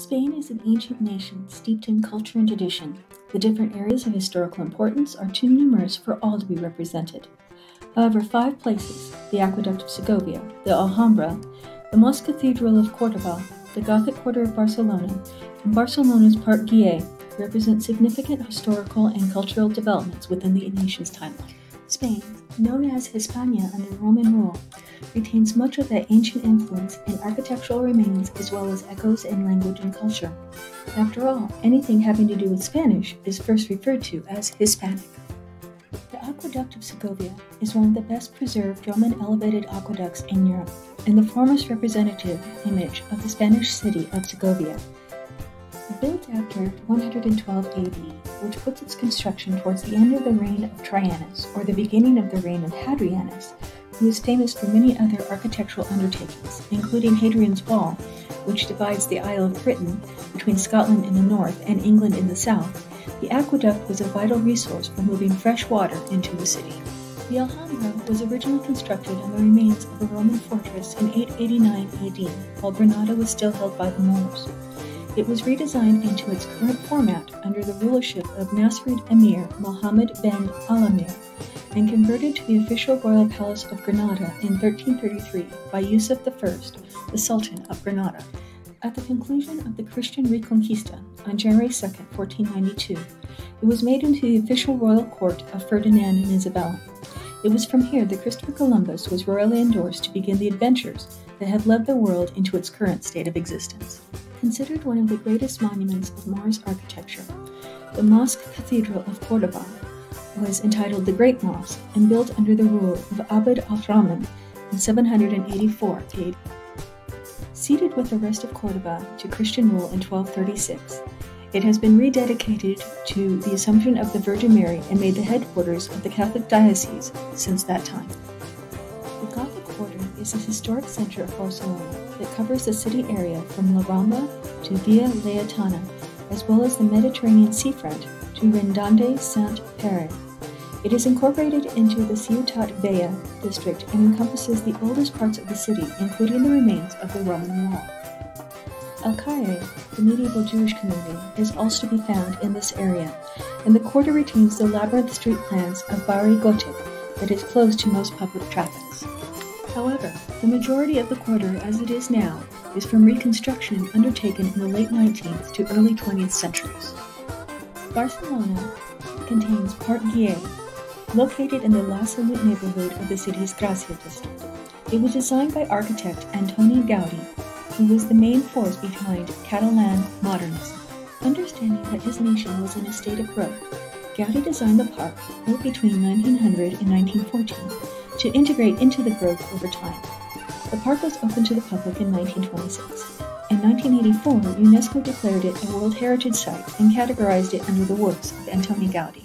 Spain is an ancient nation steeped in culture and tradition. The different areas of historical importance are too numerous for all to be represented. However, 5 places, the Aqueduct of Segovia, the Alhambra, the Mosque Cathedral of Córdoba, the Gothic Quarter of Barcelona, and Barcelona's Parc Güell, represent significant historical and cultural developments within the nation's timeline. Spain, known as Hispania under Roman rule, retains much of that ancient influence in architectural remains as well as echoes in language and culture. After all, anything having to do with Spanish is first referred to as Hispanic. The Aqueduct of Segovia is one of the best preserved Roman elevated aqueducts in Europe and the foremost representative image of the Spanish city of Segovia. Built after 112 AD, which puts its construction towards the end of the reign of Trajanus or the beginning of the reign of Hadrianus, who is famous for many other architectural undertakings, including Hadrian's Wall, which divides the Isle of Britain between Scotland in the north and England in the south. The aqueduct was a vital resource for moving fresh water into the city. The Alhambra was originally constructed on the remains of a Roman fortress in 889 AD, while Granada was still held by the Moors. It was redesigned into its current format under the rulership of Nasrid Emir Mohammed ben Alamir and converted to the official royal palace of Granada in 1333 by Yusuf I, the Sultan of Granada. At the conclusion of the Christian Reconquista on January 2, 1492, it was made into the official royal court of Ferdinand and Isabella. It was from here that Christopher Columbus was royally endorsed to begin the adventures that have led the world into its current state of existence. Considered one of the greatest monuments of Moorish architecture, the Mosque Cathedral of Córdoba was entitled the Great Mosque and built under the rule of Abd al-Rahman in 784 AD. Ceded with the rest of Córdoba to Christian rule in 1236, it has been rededicated to the Assumption of the Virgin Mary and made the headquarters of the Catholic diocese since that time. The Gothic Quarter is a historic center of Barcelona that covers the city area from La Rambla to Via Laietana, as well as the Mediterranean seafront to Rendande Sant Pere. It is incorporated into the Ciutat Vella district and encompasses the oldest parts of the city, including the remains of the Roman wall. El Caire, the medieval Jewish community, is also to be found in this area, and the quarter retains the labyrinth street plans of Barry Gothic that is closed to most public traffic. However, the majority of the quarter as it is now is from reconstruction undertaken in the late 19th to early 20th centuries. Barcelona contains Parc Güell, located in the La Salut neighborhood of the city's Gracia district. It was designed by architect Antoni Gaudí, who was the main force behind Catalan modernism. Understanding that his nation was in a state of growth, Gaudí designed the park built between 1900 and 1914 to integrate into the growth over time. The park was opened to the public in 1926. In 1984, UNESCO declared it a World Heritage Site and categorized it under the works of Antoni Gaudí.